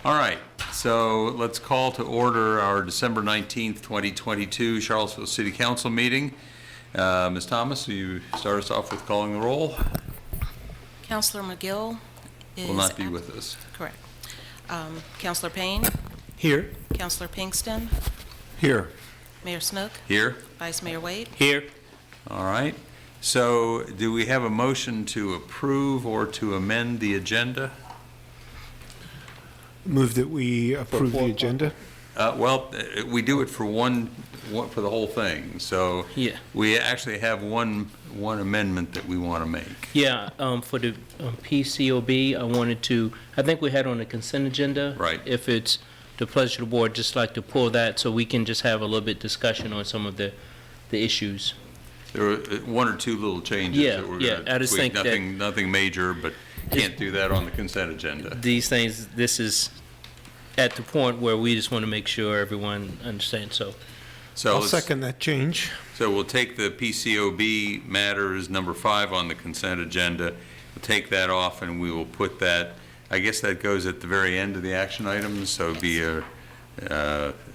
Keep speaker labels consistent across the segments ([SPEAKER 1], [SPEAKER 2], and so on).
[SPEAKER 1] All right, so let's call to order our December 19th, 2022 Charlottesville City Council meeting. Ms. Thomas, will you start us off with calling the roll?
[SPEAKER 2] Councilor McGill is...
[SPEAKER 1] Will not be with us.
[SPEAKER 2] Correct. Councilor Payne,
[SPEAKER 3] Here.
[SPEAKER 2] Councilor Pinkston,
[SPEAKER 3] Here.
[SPEAKER 2] Mayor Snook,
[SPEAKER 1] Here?
[SPEAKER 2] Vice Mayor Wade.
[SPEAKER 3] Here.
[SPEAKER 1] All right. So do we have a motion to approve or to amend the agenda?
[SPEAKER 3] Move that we approve the agenda.
[SPEAKER 1] We do it for one for the whole thing. So
[SPEAKER 4] Yeah.
[SPEAKER 1] we actually have one amendment that we want to make.
[SPEAKER 4] Yeah, for the PCOB, I think we had on the consent agenda.
[SPEAKER 1] Right.
[SPEAKER 4] If it's the pleasure of the board, just like to pull that so we can just have a little bit discussion on some of the issues.
[SPEAKER 1] There were one or two little changes
[SPEAKER 4] Yeah,
[SPEAKER 1] that we're
[SPEAKER 4] yeah,
[SPEAKER 1] going to
[SPEAKER 4] I just
[SPEAKER 1] tweak.
[SPEAKER 4] think that-
[SPEAKER 1] Nothing major, but can't do that on the consent agenda.
[SPEAKER 4] These things, this is at the point where we just want to make sure everyone understands, so.
[SPEAKER 1] So
[SPEAKER 3] I'll
[SPEAKER 1] let's-
[SPEAKER 3] second that change.
[SPEAKER 1] So we'll take the PCOB matters number 5 on the consent agenda. We'll take that off and we will put that, I guess that goes at the very end of the action items. So it'd be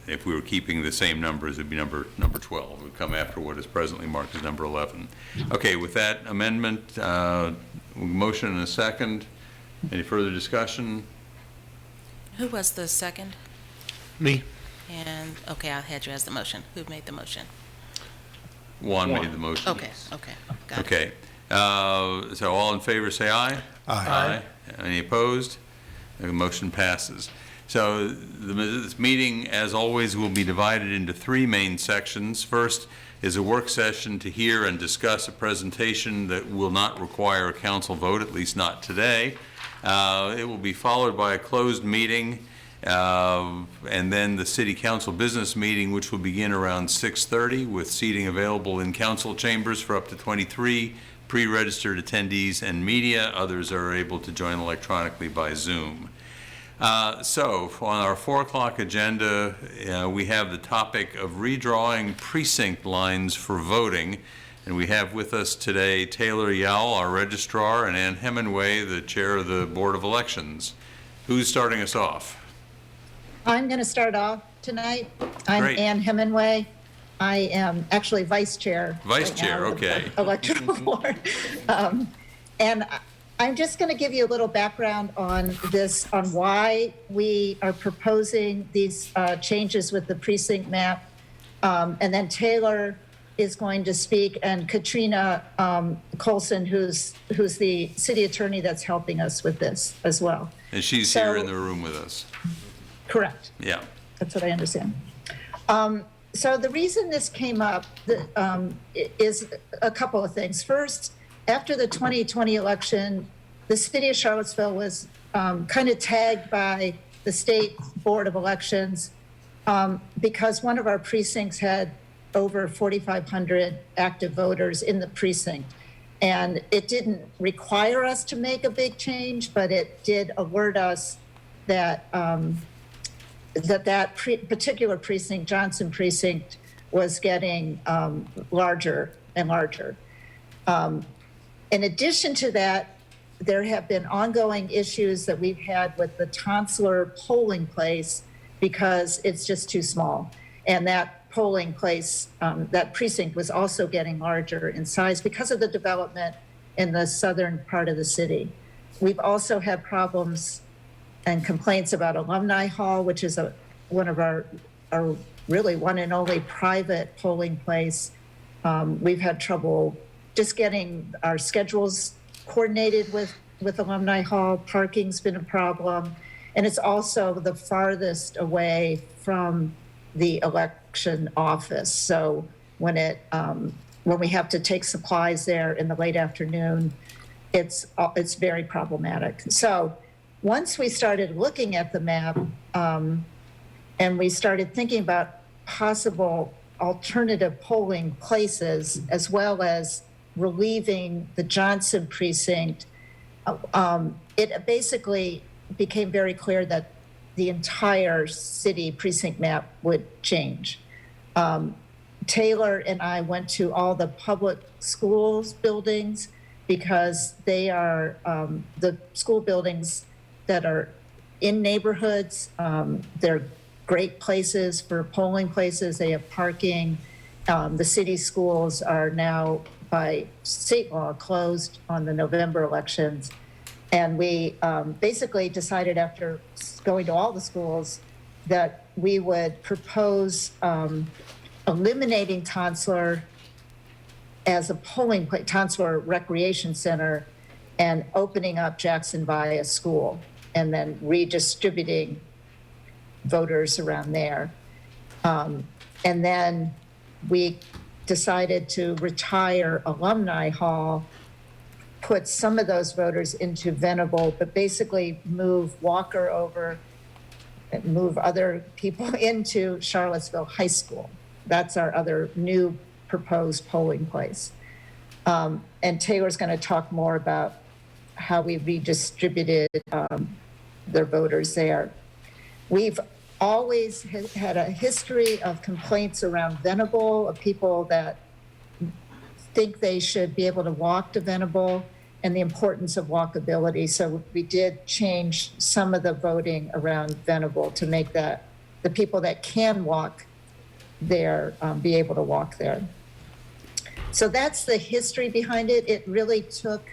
[SPEAKER 1] if we were keeping the same numbers, it'd be number 12. It would come after what is presently marked as number 11. Okay, with that amendment, motion and a second. Any further discussion?
[SPEAKER 2] Who was the second?
[SPEAKER 3] Me.
[SPEAKER 2] And, okay, I had you as the motion. Who made the motion?
[SPEAKER 1] Juan made the motion.
[SPEAKER 2] Okay, got it.
[SPEAKER 1] Okay. So all in favor, say aye.
[SPEAKER 3] Aye.
[SPEAKER 1] Any opposed? The motion passes. So this meeting, as always, will be divided into 3 main sections. First is a work session to hear and discuss a presentation that will not require a council vote, at least not today. It will be followed by a closed meeting, and then the city council business meeting, which will begin around 6:30 with seating available in council chambers for up to 23 pre-registered attendees and media. Others are able to join electronically by Zoom. So on our 4 o'clock agenda, we have the topic of redrawing precinct lines for voting. And we have with us today Taylor Yowell, our registrar, and Ann Hemingway, the chair of the Board of Elections. Who's starting us off?
[SPEAKER 5] I'm going to start off tonight. I'm
[SPEAKER 1] Great.
[SPEAKER 5] Ann Hemingway. I am actually vice chair.
[SPEAKER 1] Vice
[SPEAKER 5] right
[SPEAKER 1] chair,
[SPEAKER 5] now of the
[SPEAKER 1] okay.
[SPEAKER 5] Electoral Board. And I'm just going to give you a little background on this, on why we are proposing these changes with the precinct map. And then Taylor is going to speak, and Katrina Colson, who's the city attorney that's helping us with this as well.
[SPEAKER 1] And she's
[SPEAKER 5] So-
[SPEAKER 1] here in the room with us.
[SPEAKER 5] Correct.
[SPEAKER 1] Yeah.
[SPEAKER 5] That's what I understand. So the reason this came up is a couple of things. First, after the 2020 election, the city of Charlottesville was kind of tagged by the state board of elections because one of our precincts had over 4,500 active voters in the precinct. And it didn't require us to make a big change, but it did alert us that particular precinct, Johnson precinct, was getting larger and larger. In addition to that, there have been ongoing issues that we've had with the Tonsler polling place because it's just too small. And that polling place, that precinct was also getting larger in size because of the development in the southern part of the city. We've also had problems and complaints about Alumni Hall, which is one of our really one and only private polling place. We've had trouble just getting our schedules coordinated with Alumni Hall. Parking's been a problem. And it's also the farthest away from the election office. So when we have to take supplies there in the late afternoon, it's very problematic. So once we started looking at the map and we started thinking about possible alternative polling places, as well as relieving the Johnson precinct, it basically became very clear that the entire city precinct map would change. Taylor and I went to all the public schools buildings because they are the school buildings that are in neighborhoods. They're great places for polling places. They have parking. The city schools are now, by state law, closed on the November elections. And we basically decided, after going to all the schools, that we would propose eliminating Tonsler as a polling place, Tonsler Recreation Center, and opening up Jackson Via School, and then redistributing voters around there. And then we decided to retire Alumni Hall, put some of those voters into Venable, but basically move Walker over and move other people into Charlottesville High School. That's our other new proposed polling place. And Taylor's going to talk more about how we redistributed their voters there. We've always had a history of complaints around Venable, of people that think they should be able to walk to Venable, and the importance of walkability. So we did change some of the voting around Venable to make that the people that can walk there be able to walk there. So that's the history behind it. It really took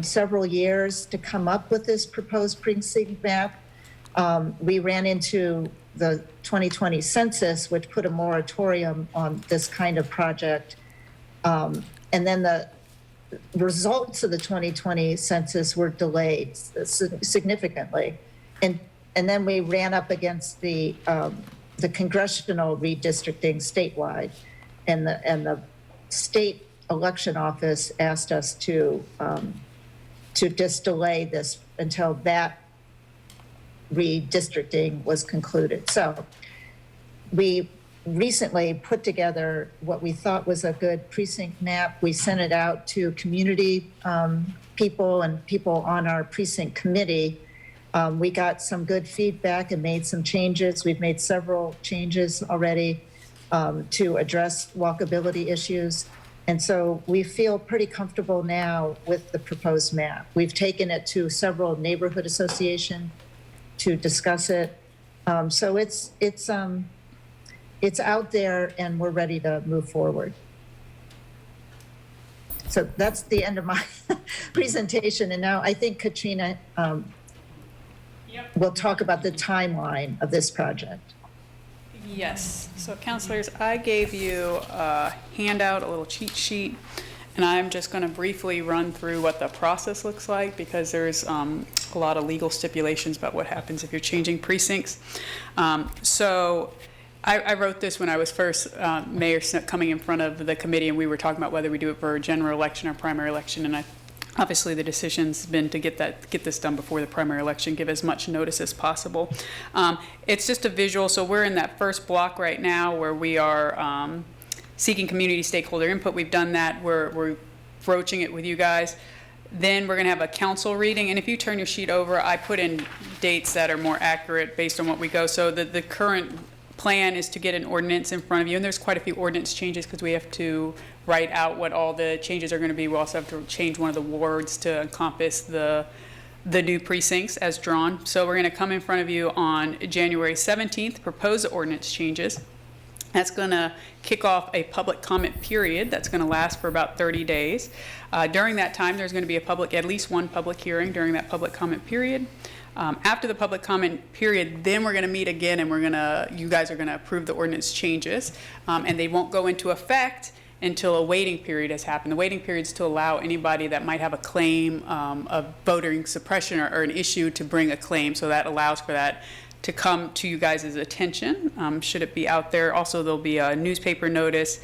[SPEAKER 5] several years to come up with this proposed precinct map. We ran into the 2020 census, which put a moratorium on this kind of project. And then the results of the 2020 census were delayed significantly. And then we ran up against the congressional redistricting statewide, and the state election office asked us to just delay this until that redistricting was concluded. So we recently put together what we thought was a good precinct map. We sent it out to community people and people on our precinct committee. We got some good feedback and made some changes. We've made several changes already to address walkability issues. And so we feel pretty comfortable now with the proposed map. We've taken it to several neighborhood associations to discuss it. So it's out there, and we're ready to move forward. So that's the end of my presentation. And now I think Katrina will talk about the timeline of this project.
[SPEAKER 6] Yes. So counselors, I gave you a handout, a little cheat sheet, and I'm just going to briefly run through what the process looks like, because there's a lot of legal stipulations about what happens if you're changing precincts. So I wrote this when I was first Mayor coming in front of the committee, and we were talking about whether we do it for a general election or primary election, and obviously the decision's been to get this done before the primary election, give as much notice as possible. It's just a visual, so we're in that first block right now where we are seeking community stakeholder input. We've done that. We're broaching it with you guys. Then we're going to have a council reading, and if you turn your sheet over, I put in dates that are more accurate based on what we go. So the current plan is to get an ordinance in front of you, and there's quite a few ordinance changes because we have to write out what all the changes are going to be. We also have to change one of the wards to encompass the new precincts as drawn. So we're going to come in front of you on January 17th, propose the ordinance changes. That's going to kick off a public comment period that's going to last for about 30 days. During that time, there's going to be at least one public hearing during that public comment period. After the public comment period, then we're going to meet again, and you guys are going to approve the ordinance changes, and they won't go into effect until a waiting period has happened. The waiting period is to allow anybody that might have a claim of voting suppression or an issue to bring a claim. So that allows for that to come to you guys' attention, should it be out there. Also, there'll be a newspaper notice.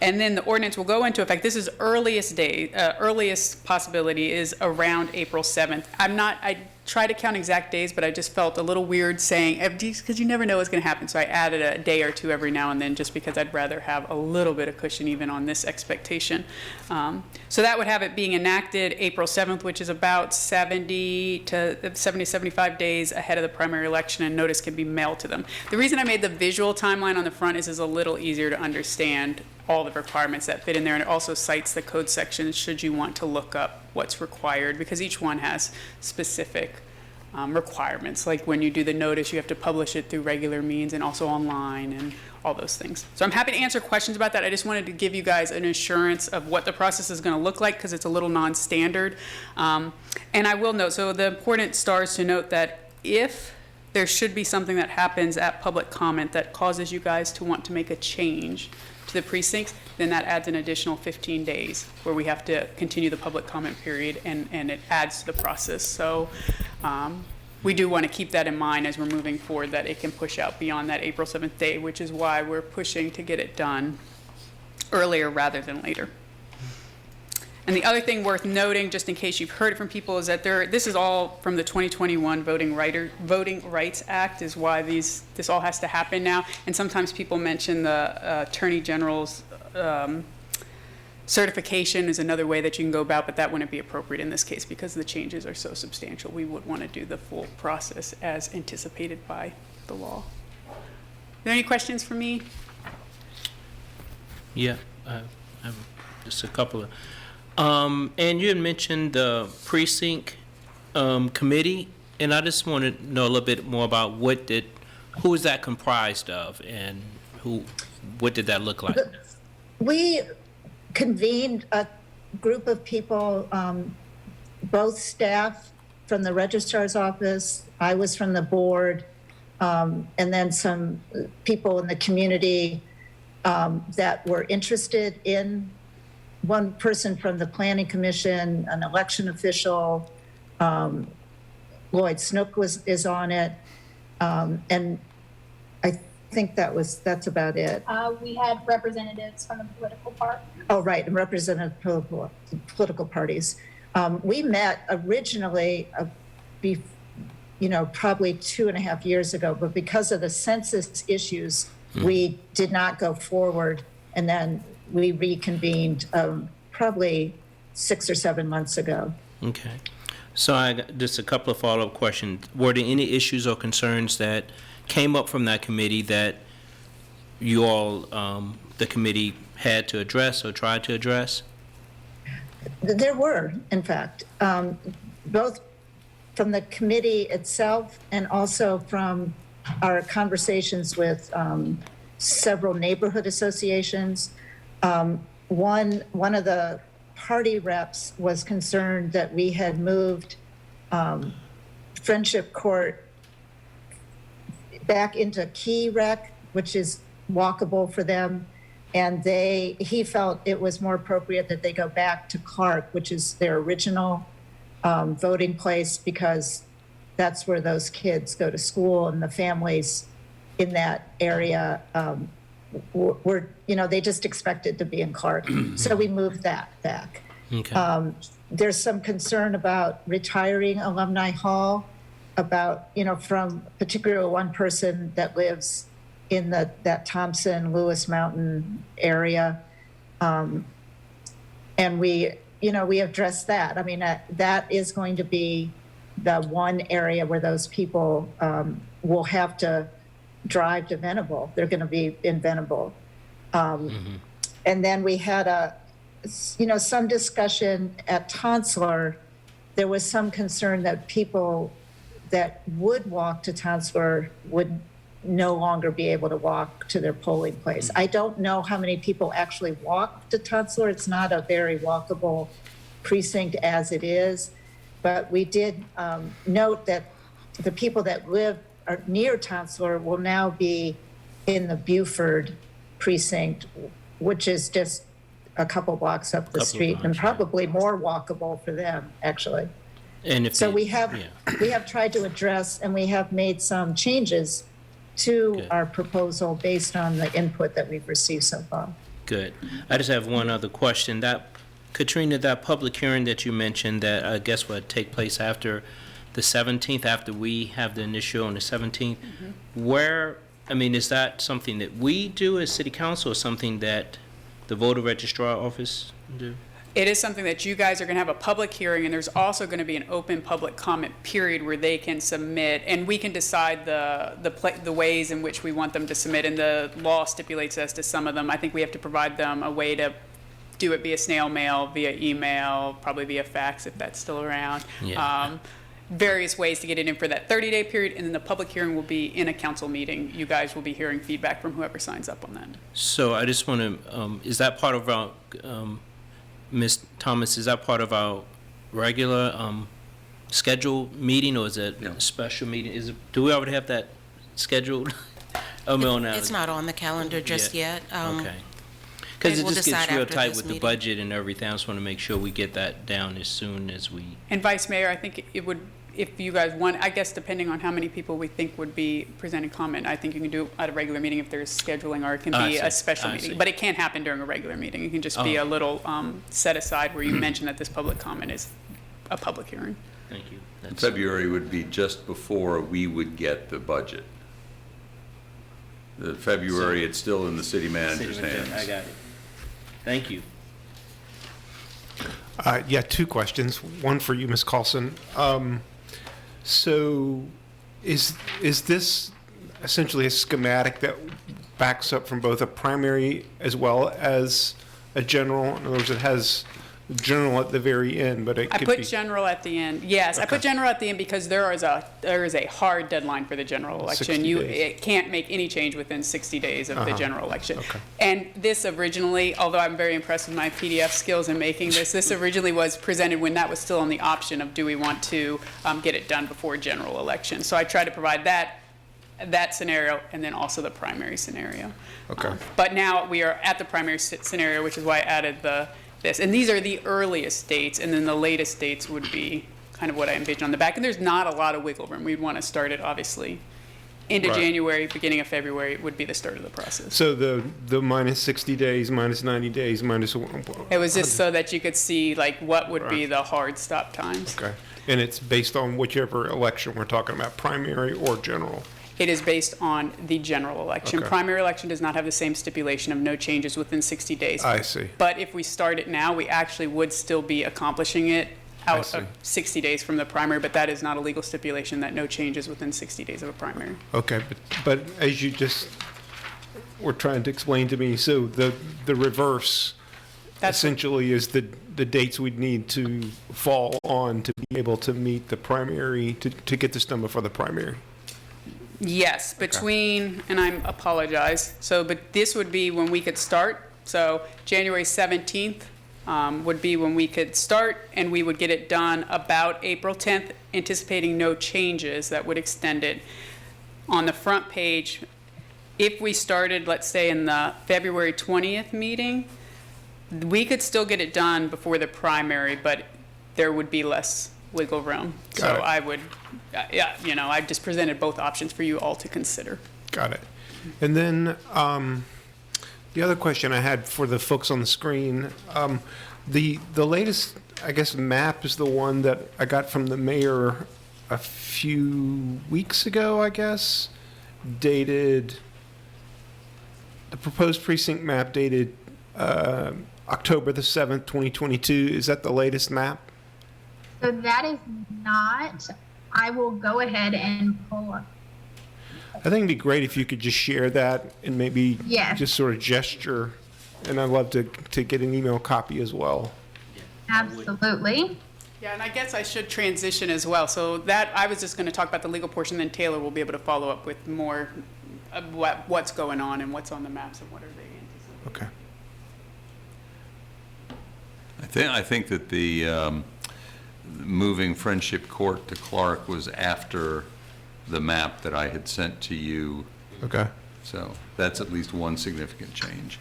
[SPEAKER 6] And then the ordinance will go into effect. This is earliest possibility is around April 7th. I tried to count exact days, but I just felt a little weird saying, because you never know what's going to happen. So I added a day or two every now and then, just because I'd rather have a little bit of cushion even on this expectation. So that would have it being enacted April 7th, which is about 70 to 75 days ahead of the primary election, and notice can be mailed to them. The reason I made the visual timeline on the front is it's a little easier to understand all the requirements that fit in there, and it also cites the code sections should you want to look up what's required, because each one has specific requirements, like when you do the notice, you have to publish it through regular means and also online and all those things. So I'm happy to answer questions about that. I just wanted to give you guys an assurance of what the process is going to look like because it's a little non-standard. And I will note, so the important stars to note that if there should be something that happens at public comment that causes you guys to want to make a change to the precincts, then that adds an additional 15 days where we have to continue the public comment period, and it adds to the process. So we do want to keep that in mind as we're moving forward, that it can push out beyond that April 7th day, which is why we're pushing to get it done earlier rather than later. And the other thing worth noting, just in case you've heard it from people, is that this is all from the 2021 Voting Rights Act, is why this all has to happen now. And sometimes people mention the Attorney General's certification is another way that you can go about, but that wouldn't be appropriate in this case because the changes are so substantial. We would want to do the full process as anticipated by the law. Are there any questions for me?
[SPEAKER 4] Yeah, I have just a couple of. And you had mentioned the precinct committee, and I just want to know a little bit more about who is that comprised of, and what did that look like?
[SPEAKER 5] We convened a group of people, both staff from the registrar's office, I was from the board, and then some people in the community that were interested in, one person from the Planning Commission, an election official, Lloyd Snook is on it, and I think that's about it.
[SPEAKER 7] We had representatives from the political party.
[SPEAKER 5] Oh, right, and representative political parties. We met originally, probably 2.5 years ago, but because of the census issues, we did not go forward, and then we reconvened probably 6 or 7 months ago.
[SPEAKER 4] Okay. So I got just a couple of follow-up questions. Were there any issues or concerns that came up from that committee that you all, the committee, had to address or tried to address?
[SPEAKER 5] There were, in fact, both from the committee itself and also from our conversations with several neighborhood associations. One of the party reps was concerned that we had moved Friendship Court back into Key Rec, which is walkable for them. And he felt it was more appropriate that they go back to Clark, which is their original voting place, because that's where those kids go to school, and the families in that area they just expected to be in Clark. So we moved that back.
[SPEAKER 4] Okay.
[SPEAKER 5] There's some concern about retiring Alumni Hall, from particularly one person that lives in that Thompson, Lewis Mountain area. And we addressed that. I mean, that is going to be the one area where those people will have to drive to Venable. They're going to be in Venable. And then we had some discussion at Tonsler. There was some concern that people that would walk to Tonsler would no longer be able to walk to their polling place. I don't know how many people actually walk to Tonsler. It's not a very walkable precinct as it is, but we did note that the people that live near Tonsler will now be in the Buford precinct, which is just a couple blocks up the street, and probably more walkable for them, actually.
[SPEAKER 4] And
[SPEAKER 5] we have tried to address, and we have made some changes to our proposal based on the input that we've received so far.
[SPEAKER 4] Good. I just have one other question. Katrina, that public hearing that you mentioned that I guess would take place after the 17th, after we have the initial on the 17th, is that something that we do as city council, or something that the voter registrar office do?
[SPEAKER 6] It is something that you guys are going to have a public hearing, and there's also going to be an open public comment period where they can submit, and we can decide the ways in which we want them to submit, and the law stipulates as to some of them. I think we have to provide them a way to do it via snail mail, via email, probably via fax if that's still around.
[SPEAKER 4] Yeah.
[SPEAKER 6] various ways to get it in for that 30-day period, and then the public hearing will be in a council meeting. You guys will be hearing feedback from whoever signs up on that.
[SPEAKER 4] So I just want to, is that part of our, Ms. Thomas, is that part of our regular scheduled meeting, or is it
[SPEAKER 1] No.
[SPEAKER 4] a special meeting? Do we already have that scheduled?
[SPEAKER 2] It's not on the calendar just yet.
[SPEAKER 4] Okay. Because
[SPEAKER 2] and
[SPEAKER 4] it
[SPEAKER 2] we'll
[SPEAKER 4] just gets
[SPEAKER 2] decide
[SPEAKER 4] real
[SPEAKER 2] after
[SPEAKER 4] tight
[SPEAKER 2] this
[SPEAKER 4] with the
[SPEAKER 2] meeting.
[SPEAKER 4] budget and everything. I just want to make sure we get that down as soon as we,
[SPEAKER 6] And Vice Mayor, I think it would, if you guys want, I guess depending on how many people we think would be presenting comment, I think you can do it at a regular meeting if there's scheduling, or it can
[SPEAKER 4] I
[SPEAKER 6] be
[SPEAKER 4] see.
[SPEAKER 6] a special
[SPEAKER 4] I
[SPEAKER 6] meeting.
[SPEAKER 4] see.
[SPEAKER 6] But it can't happen during a regular meeting. It can just be
[SPEAKER 4] Oh.
[SPEAKER 6] a little set aside where you mention that this public comment is a public hearing.
[SPEAKER 4] thank you. That's-
[SPEAKER 1] February would be just before we would get the budget. The February, it's still in the city manager's
[SPEAKER 4] I
[SPEAKER 1] hands.
[SPEAKER 4] got it. Thank you.
[SPEAKER 3] Yeah, two questions. One for you, Ms. Carlson. So is this essentially a schematic that backs up from both a primary as well as a general? In other words, it has general at the very end, but it
[SPEAKER 6] I
[SPEAKER 3] could
[SPEAKER 6] put
[SPEAKER 3] be...
[SPEAKER 6] general at the end. Yes, I put
[SPEAKER 3] Okay.
[SPEAKER 6] general at the end because there is a hard deadline for the general election.
[SPEAKER 3] 60 days.
[SPEAKER 6] It can't make any change within 60 days of the general election.
[SPEAKER 3] Okay.
[SPEAKER 6] And this originally, although I'm very impressed with my PDF skills in making this originally was presented when that was still on the option of do we want to get it done before general election. So I tried to provide that scenario and then also the primary scenario.
[SPEAKER 3] Okay.
[SPEAKER 6] But now we are at the primary scenario, which is why I added this. And these are the earliest dates, and then the latest dates would be kind of what I envision on the back. And there's not a lot of wiggle room. We'd want to start it, obviously, into
[SPEAKER 3] Right.
[SPEAKER 6] January, beginning of February would be the start of the process.
[SPEAKER 3] So the minus 60 days, minus 90 days, minus...
[SPEAKER 6] It was just so that you could see, like, what would be the hard stop times.
[SPEAKER 3] Okay. And it's based on whichever election we're talking about, primary or general?
[SPEAKER 6] It is based on the general election.
[SPEAKER 3] Okay.
[SPEAKER 6] Primary election does not have the same stipulation of no changes within 60 days.
[SPEAKER 3] I see.
[SPEAKER 6] But if we start it now, we actually would still be accomplishing it out
[SPEAKER 3] see.
[SPEAKER 6] of 60 days from the primary, but that is not a legal stipulation that no changes within 60 days of a primary.
[SPEAKER 3] Okay, but as you just were trying to explain to me, so the reverse
[SPEAKER 6] That's
[SPEAKER 3] essentially is the dates we'd need to fall on to be able to meet the primary, to get this done before the primary.
[SPEAKER 6] Yes, between, and I apologize, but this would be when we could start. So January 17th would be when we could start, and we would get it done about April 10th, anticipating no changes that would extend it. On the front page, if we started, let's say, in the February 20th meeting, we could still get it done before the primary, but there would be less wiggle room. So
[SPEAKER 3] Got it.
[SPEAKER 6] I would, I just presented both options for you all to consider.
[SPEAKER 3] Got it. And then the other question I had for the folks on the screen, the latest, I guess, map is the one that I got from the mayor a few weeks ago, I guess, dated, the proposed precinct map dated October the 7th, 2022. Is that the latest map?
[SPEAKER 7] So that is not, I will go ahead and pull up.
[SPEAKER 3] I think it'd be great if you could just share that and maybe
[SPEAKER 7] Yes.
[SPEAKER 3] just sort of gesture. And I'd love to get an email copy as well.
[SPEAKER 7] Absolutely.
[SPEAKER 6] Yeah, and I guess I should transition as well. So that, I was just going to talk about the legal portion, then Taylor will be able to follow up with more of what's going on and what's on the maps and what are they anticipating.
[SPEAKER 3] Okay.
[SPEAKER 1] I think that the moving Friendship Court to Clark was after the map that I had sent to you,
[SPEAKER 3] Okay.
[SPEAKER 1] so that's at least one significant change.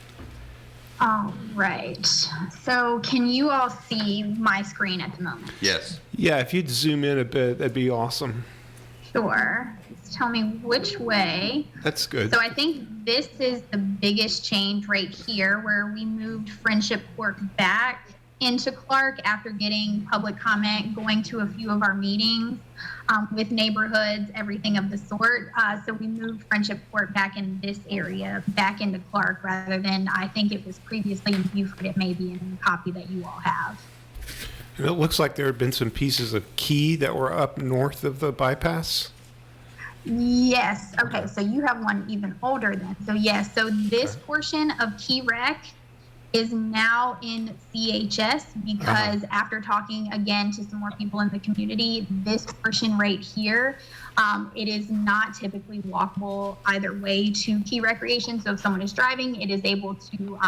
[SPEAKER 7] All right. So can you all see my screen at the moment?
[SPEAKER 1] Yes.
[SPEAKER 3] Yeah, if you'd zoom in a bit, that'd be awesome.
[SPEAKER 7] Sure. Just tell me which way.
[SPEAKER 3] That's good.
[SPEAKER 7] So I think this is the biggest change right here, where we moved Friendship Court back into Clark after getting public comment, going to a few of our meetings with neighborhoods, everything of the sort. So we moved Friendship Court back in this area, back into Clark, rather than, I think it was previously in Beaufort. It may be in the copy that you all have.
[SPEAKER 3] And it looks like there had been some pieces of Key that were up north of the bypass.
[SPEAKER 7] Yes. Okay. So you have one even older then. So yes. So this portion of Key Rec is now in CHS because after talking again to some more people in the community, this portion right here, it is not typically walkable either way to Key Recreation. So if someone is driving, it is able to,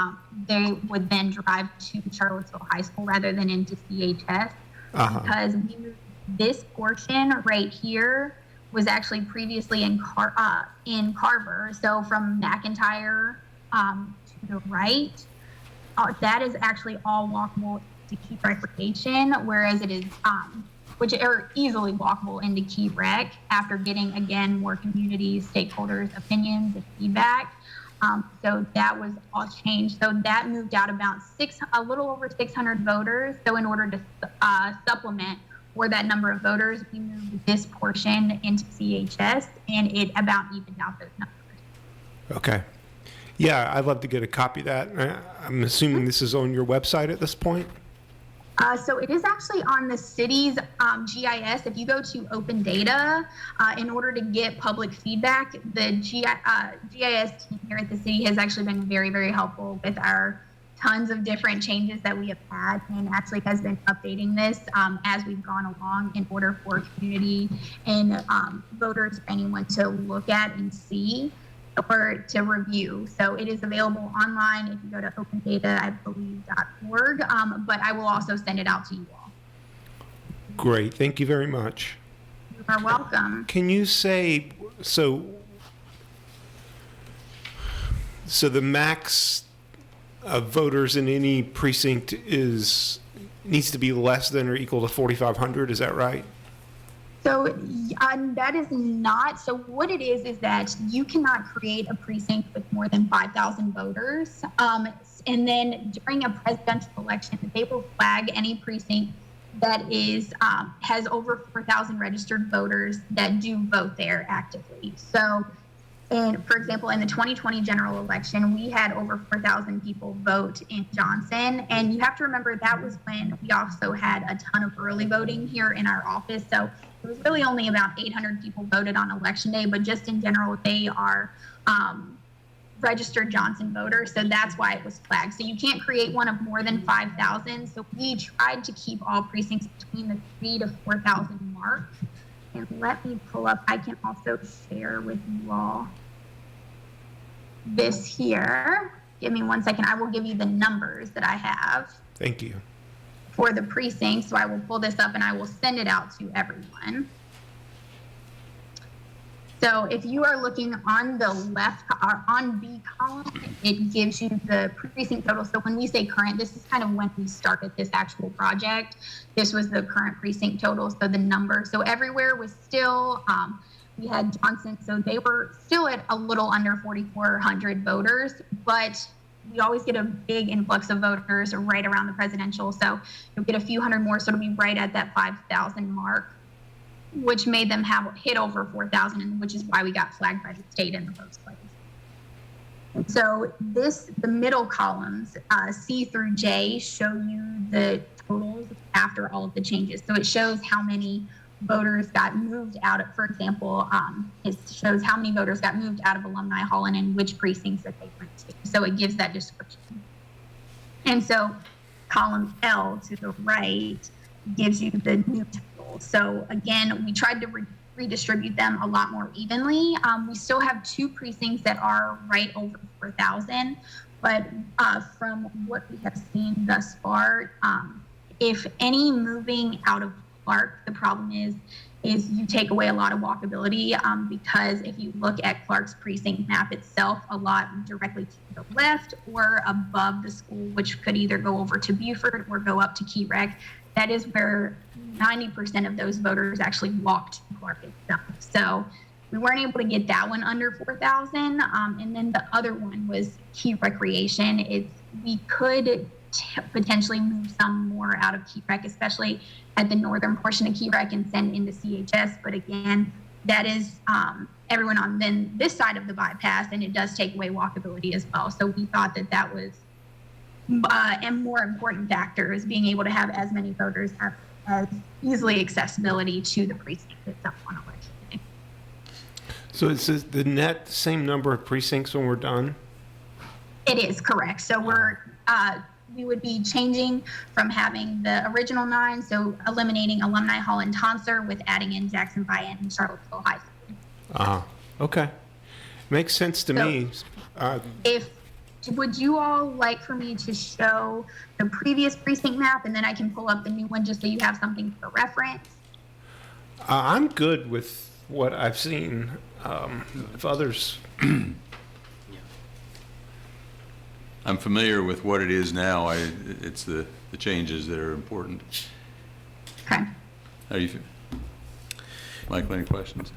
[SPEAKER 7] they would then drive to Charlottesville High School rather than into CHS because we moved this portion right here was actually previously in Carver. So from McIntyre to the right, that is actually all walkable to Key Recreation, whereas it is, which are easily walkable into Key Rec after getting, again, more community stakeholders' opinions and feedback. So that was all changed. So that moved out about a little over 600 voters. So in order to supplement for that number of voters, we moved this portion into CHS, and it about evened out those numbers.
[SPEAKER 3] Okay. Yeah, I'd love to get a copy of that. I'm assuming this is on your website at this point?
[SPEAKER 7] So it is actually on the city's GIS. If you go to Open Data, in order to get public feedback, the GIS team here at the city has actually been very, very helpful with our tons of different changes that we have had, and actually has been updating this as we've gone along in order for community and voters, anyone to look at and see or to review. So it is available online if you go to opendata, I believe, .org, but I will also send it out to you all.
[SPEAKER 3] Great, thank you very much.
[SPEAKER 7] You are welcome.
[SPEAKER 3] Can you say, so the max of voters in any precinct needs to be less than or equal to 4,500, is that right?
[SPEAKER 7] So that is not, so what it is that you cannot create a precinct with more than 5,000 voters. And then during a presidential election, they will flag any precinct that is, has over 4,000 registered voters that do vote there actively. So, and for example, in the 2020 general election, we had over 4,000 people vote in Johnson. And you have to remember that was when we also had a ton of early voting here in our office. So it was really only about 800 people voted on election day, but just in general, they are registered Johnson voters. So that's why it was flagged. So you can't create one of more than 5,000. So we tried to keep all precincts between the 3,000 to 4,000 mark. And let me pull up, I can also share with you all this here. Give me 1 second. I will give you the numbers that I have.
[SPEAKER 3] Thank you.
[SPEAKER 7] For the precinct. So I will pull this up and I will send it out to everyone. So if you are looking on the left, or on B column, it gives you the precinct total. So when we say current, this is kind of when we started this actual project. This was the current precinct total, so the number. So everywhere was still, we had Johnson, so they were still at a little under 4,400 voters, but we always get a big influx of voters right around the presidential. So you'll get a few hundred more, so it'll be right at that 5,000 mark, which made them have hit over 4,000, which is why we got flagged by the state in the first place. And so the middle columns, C through J, show you the totals after all of the changes. So it shows how many voters got moved out of, for example, it shows how many voters got moved out of Alumni Hall and in which precincts that they went to. So it gives that description. And so column L to the right gives you the new totals. So again, we tried to redistribute them a lot more evenly. We still have 2 precincts that are right over 4,000, but from what we have seen thus far, if any moving out of Clark, the problem is you take away a lot of walkability because if you look at Clark's precinct map itself, a lot directly to the left or above the school, which could either go over to Buford or go up to Key Rec, that is where 90% of those voters actually walked to Clark itself. So we weren't able to get that one under 4,000. And then the other one was Key Recreation. We could potentially move some more out of Key Rec, especially at the northern portion of Key Rec, and send into CHS. But again, that is everyone on then this side of the bypass, and it does take away walkability as well. So we thought that was a more important factor is being able to have as many voters have as easily accessibility to the precinct itself on election day.
[SPEAKER 3] So it says the net same number of precincts when we're done?
[SPEAKER 7] It is correct. So we would be changing from having the original 9, so eliminating Alumni Hall and Tonsor with adding in Jackson Bayant and Charlottesville High School.
[SPEAKER 3] Okay. Makes sense to me.
[SPEAKER 7] Would you all like for me to show the previous precinct map, and then I can pull up the new one just so you have something for reference?
[SPEAKER 3] I'm good with what I've seen. If others,
[SPEAKER 1] I'm familiar with what it is now. It's the changes that are important.
[SPEAKER 7] Okay.
[SPEAKER 1] How do you feel? Michael, any questions?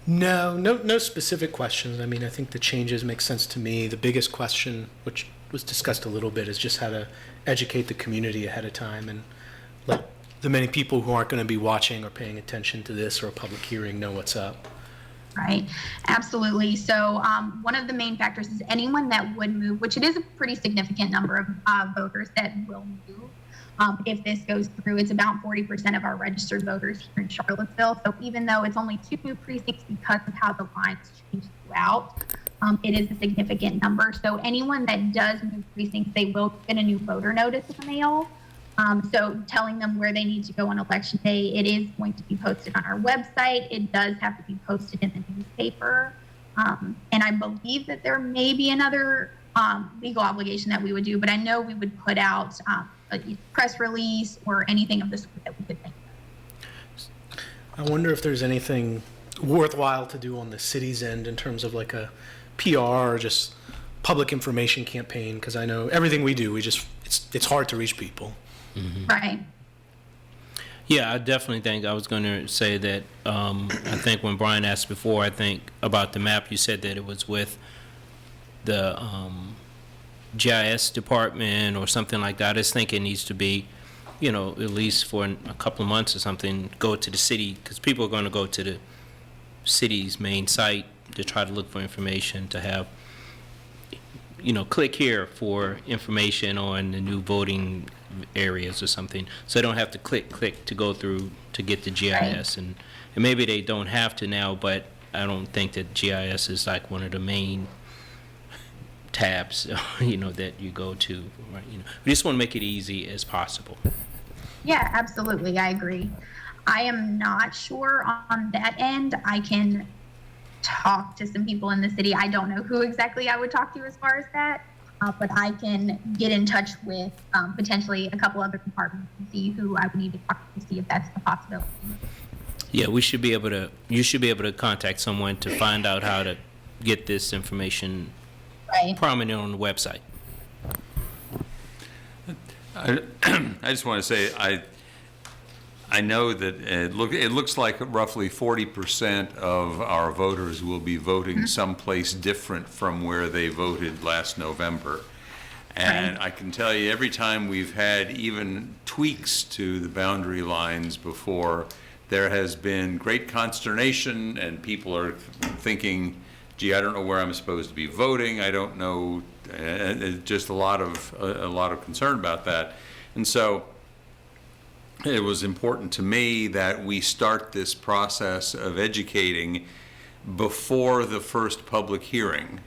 [SPEAKER 8] No specific questions. I mean, I think the changes make sense to me. The biggest question, which was discussed a little bit, is just how to educate the community ahead of time and let the many people who aren't going to be watching or paying attention to this or a public hearing know what's up.
[SPEAKER 7] Right, absolutely. So one of the main factors is anyone that would move, which it is a pretty significant number of voters that will move. If this goes through, it's about 40% of our registered voters here in Charlottesville. So even though it's only 2 new precincts because of how the lines change throughout, it is a significant number. So anyone that does move precincts, they will get a new voter notice in the mail. So telling them where they need to go on election day, it is going to be posted on our website. It does have to be posted in the newspaper. And I believe that there may be another legal obligation that we would do, but I know we would put out a press release or anything of the sort that we could think of.
[SPEAKER 8] I wonder if there's anything worthwhile to do on the city's end in terms of like a PR or just public information campaign, because I know everything we do, it's hard to reach people.
[SPEAKER 7] Right.
[SPEAKER 4] Yeah, I definitely think I was going to say that I think when Brian asked before, I think about the map, you said that it was with the GIS department or something like that. I just think it needs to be, at least for a couple of months or something, go to the city, because people are going to go to the city's main site to try to look for information, to have, click here for information on the new voting areas or something. So they don't have to click to go through to get the GIS.
[SPEAKER 7] Right.
[SPEAKER 4] And maybe they don't have to now, but I don't think that GIS is like one of the main tabs, that you go to. Right? We just want to make it easy as possible.
[SPEAKER 7] Yeah, absolutely. I agree. I am not sure on that end. I can talk to some people in the city. I don't know who exactly I would talk to as far as that, but I can get in touch with potentially a couple other departments and see who I would need to talk to see if that's a possibility.
[SPEAKER 4] Yeah, you should be able to contact someone to find out how to get this information
[SPEAKER 7] Right.
[SPEAKER 4] prominent on the website.
[SPEAKER 1] I just want to say, I know that it looks like roughly 40% of our voters will be voting someplace different from where they voted last November. And I can tell you, every time we've had even tweaks to the boundary lines before, there has been great consternation, and people are thinking, gee, I don't know where I'm supposed to be voting. I don't know. Just a lot of concern about that. And so it was important to me that we start this process of educating before the first public hearing.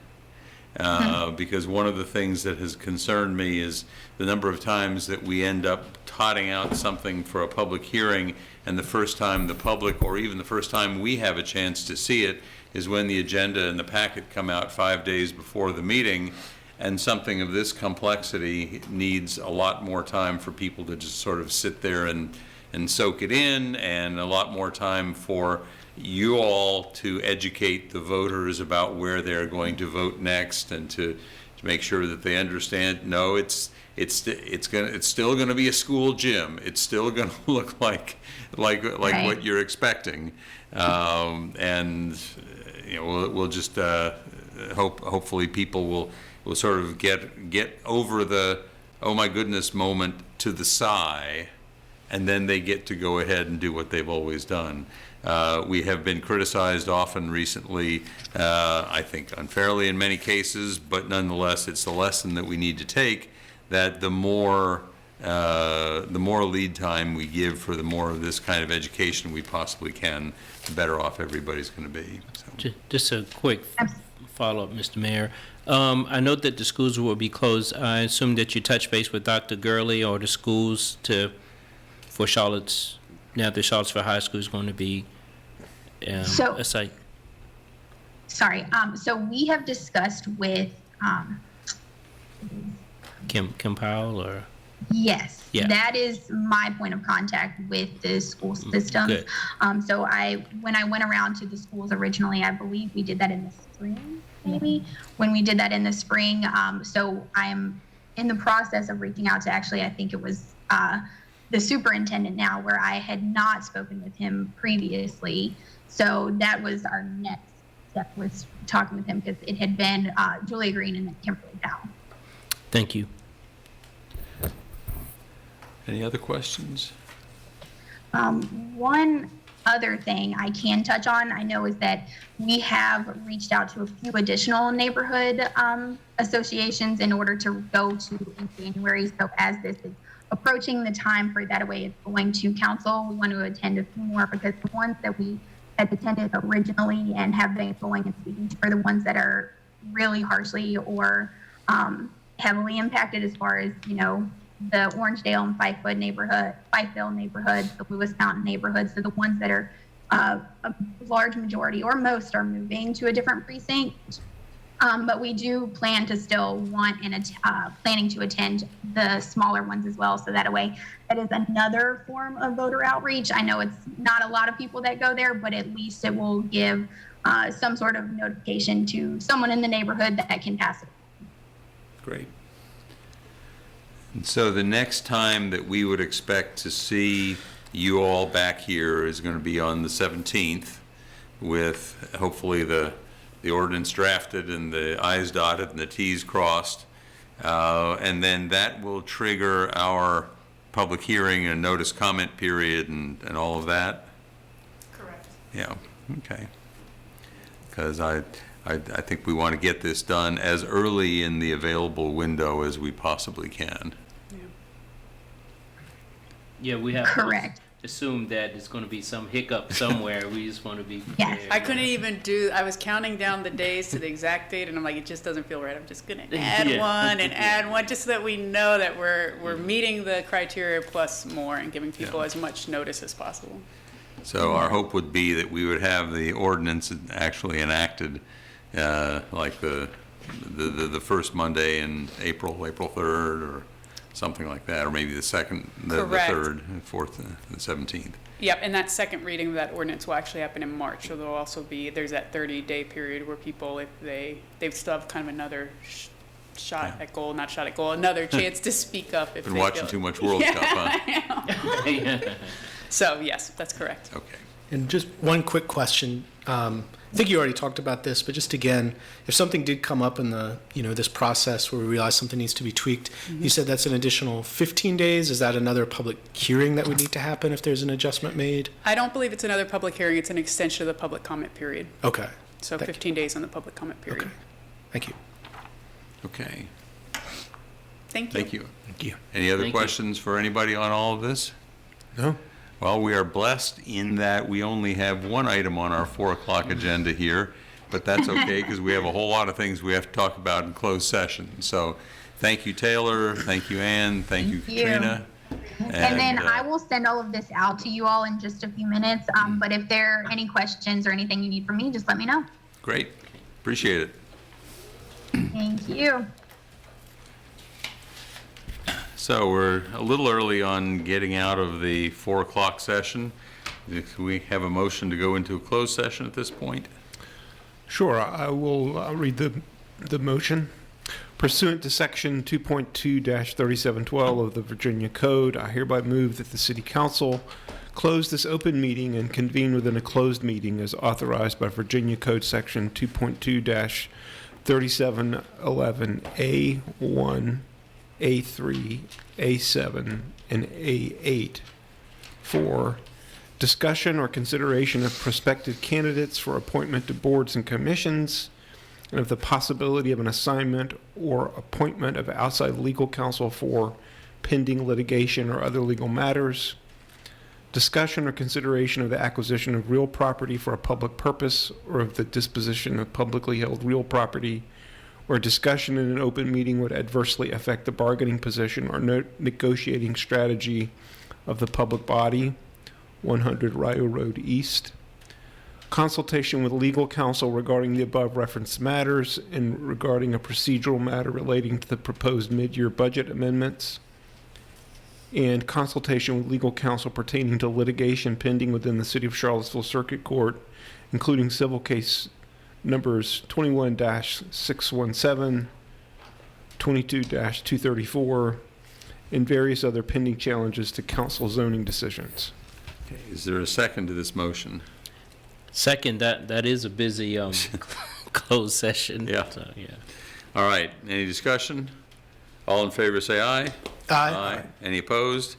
[SPEAKER 1] Because one of the things that has concerned me is the number of times that we end up trotting out something for a public hearing, and the first time the public, or even the first time we have a chance to see it, is when the agenda and the packet come out 5 days before the meeting, and something of this complexity needs a lot more time for people to just sort of sit there and soak it in, and a lot more time for you all to educate the voters about where they're going to vote next, and to make sure that they understand, no, it's still going to be a school gym. It's still going to look like
[SPEAKER 7] Right.
[SPEAKER 1] what you're expecting, and we'll just hopefully people will sort of get over the oh my goodness moment to the sigh, and then they get to go ahead and do what they've always done. We have been criticized often recently, I think unfairly in many cases, but nonetheless, it's the lesson that we need to take, that the more lead time we give for the more of this kind of education we possibly can, the better off everybody's going to be. So.
[SPEAKER 4] Just a quick follow-up, Mr. Mayor. I note that the schools will be closed. I assume that you touch base with Dr. Gurley or the schools for Charlotte's, now that Charlottesville High School is going to be
[SPEAKER 7] So-
[SPEAKER 4] a site.
[SPEAKER 7] Sorry. So we have discussed with,
[SPEAKER 4] Kim Powell or?
[SPEAKER 7] yes,
[SPEAKER 4] Yeah.
[SPEAKER 7] that is my point of contact with the school systems.
[SPEAKER 4] Good.
[SPEAKER 7] So when I went around to the schools originally, I believe we did that in the spring, maybe, when we did that in the spring. So I'm in the process of reaching out to, actually, I think it was the superintendent now, where I had not spoken with him previously. So that was our next step, was talking with him, because it had been Julia Green and then Kimberly Powell.
[SPEAKER 4] Thank you.
[SPEAKER 1] Any other questions?
[SPEAKER 7] One other thing I can touch on, I know, is that we have reached out to a few additional neighborhood associations in order to go to in January. So as this is approaching the time for that way it's going to council, we want to attend a few more, because the ones that we had attended originally and have been going and speaking to are the ones that are really harshly or heavily impacted, as far as, you know, the Orangedale and Fifeville neighborhoods, the Lewis Mountain neighborhoods. So the ones that are a large majority or most are moving to a different precinct. But we do plan to still want and planning to attend the smaller ones as well. So that way, that is another form of voter outreach. I know it's not a lot of people that go there, but at least it will give some sort of notification to someone in the neighborhood that can pass it.
[SPEAKER 1] Great. And so the next time that we would expect to see you all back here is going to be on the 17th, with hopefully the ordinance drafted and the I's dotted and the T's crossed. And then that will trigger our public hearing and notice comment period and all of that?
[SPEAKER 6] Correct.
[SPEAKER 1] Yeah, okay. Because I think we want to get this done as early in the available window as we possibly can.
[SPEAKER 4] Yeah, we have
[SPEAKER 7] Correct.
[SPEAKER 4] assumed that there's going to be some hiccup somewhere. We just want to be prepared.
[SPEAKER 7] Yes.
[SPEAKER 6] I couldn't even I was counting down the days to the exact date, and I'm like, it just doesn't feel right. I'm just gonna add
[SPEAKER 4] Yeah.
[SPEAKER 6] one and add one, just so that we know that we're meeting the criteria plus more and giving people
[SPEAKER 1] Yeah.
[SPEAKER 6] as much notice as possible.
[SPEAKER 1] So our hope would be that we would have the ordinance actually enacted like the first Monday in April 3rd or something like that, or maybe the second, the
[SPEAKER 6] Correct.
[SPEAKER 1] 3rd, 4th, the 17th.
[SPEAKER 6] Yep, and that second reading of that ordinance will actually happen in March, so there'll also be, there's that 30-day period where people, if they still have kind of another shot at goal, not shot at goal, another chance to speak up if
[SPEAKER 1] Been
[SPEAKER 6] they
[SPEAKER 1] watching
[SPEAKER 6] feel-
[SPEAKER 1] too much World Cup, huh?
[SPEAKER 6] So, yes, that's correct.
[SPEAKER 1] Okay.
[SPEAKER 8] And just one quick question. I think you already talked about this, but just again, if something did come up in the, this process where we realize something needs to be tweaked, you said that's an additional 15 days. Is that another public hearing that would need to happen if there's an adjustment made?
[SPEAKER 6] I don't believe it's another public hearing, it's an extension of the public comment period.
[SPEAKER 8] Okay.
[SPEAKER 6] So
[SPEAKER 8] Thank
[SPEAKER 6] 15 days on the public comment period.
[SPEAKER 8] Okay. Thank you.
[SPEAKER 1] Okay,
[SPEAKER 6] Thank you.
[SPEAKER 1] thank you.
[SPEAKER 3] Thank you.
[SPEAKER 1] Any other
[SPEAKER 4] Thank you.
[SPEAKER 1] questions for anybody on all of this?
[SPEAKER 3] No?
[SPEAKER 1] Well, we are blessed in that we only have one item on our 4 o'clock agenda here, but that's okay because we have a whole lot of things we have to talk about in closed session. So thank you, Taylor. Thank you, Ann. Thank you,
[SPEAKER 7] Thank you.
[SPEAKER 1] Katrina.
[SPEAKER 7] And then I will send all of this out to you all in just a few minutes. But if there are any questions or anything you need from me, just let me know.
[SPEAKER 1] Great. Appreciate it.
[SPEAKER 7] Thank you.
[SPEAKER 1] So we're a little early on getting out of the 4 o'clock session. If we have a motion to go into a closed session at this point?
[SPEAKER 3] Sure, I will read the motion. Pursuant to Section 2.2-3712 of the Virginia Code, I hereby move that the City Council close this open meeting and convene within a closed meeting as authorized by Virginia Code Section 2.2-3711 A1, A3, A7, and A8 for discussion or consideration of prospective candidates for appointment to boards and commissions, and of the possibility of an assignment or appointment of outside legal counsel for pending litigation or other legal matters, discussion or consideration of the acquisition of real property for a public purpose or of the disposition of publicly held real property, or discussion in an open meeting would adversely affect the bargaining position or negotiating strategy of the public body, 100 Rio Road East. Consultation with legal counsel regarding the above referenced matters and regarding a procedural matter relating to the proposed mid-year budget amendments. And consultation with legal counsel pertaining to litigation pending within the City of Charlottesville Circuit Court, including civil case numbers 21-617, 22-234, and various other pending challenges to council zoning decisions.
[SPEAKER 1] Okay, is there a second to this motion?
[SPEAKER 4] Second, that is a busy closed session.
[SPEAKER 1] Yeah.
[SPEAKER 4] So, yeah.
[SPEAKER 1] All right, any discussion? All in favor, say aye. Aye. Any opposed?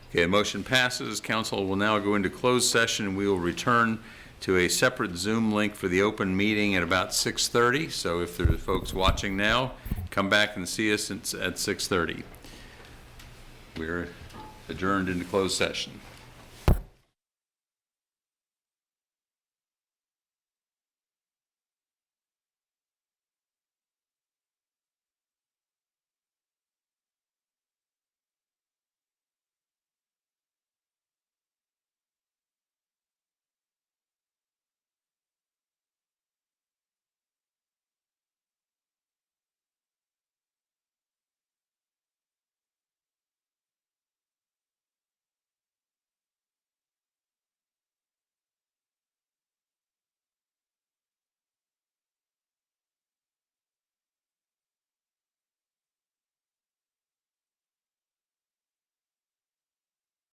[SPEAKER 1] Okay, motion passes. Council will now go into closed session, and we will return to a separate Zoom link for the open meeting at about 6:30. So if there are folks watching now, come back and see us at 6:30. We're adjourned into closed session.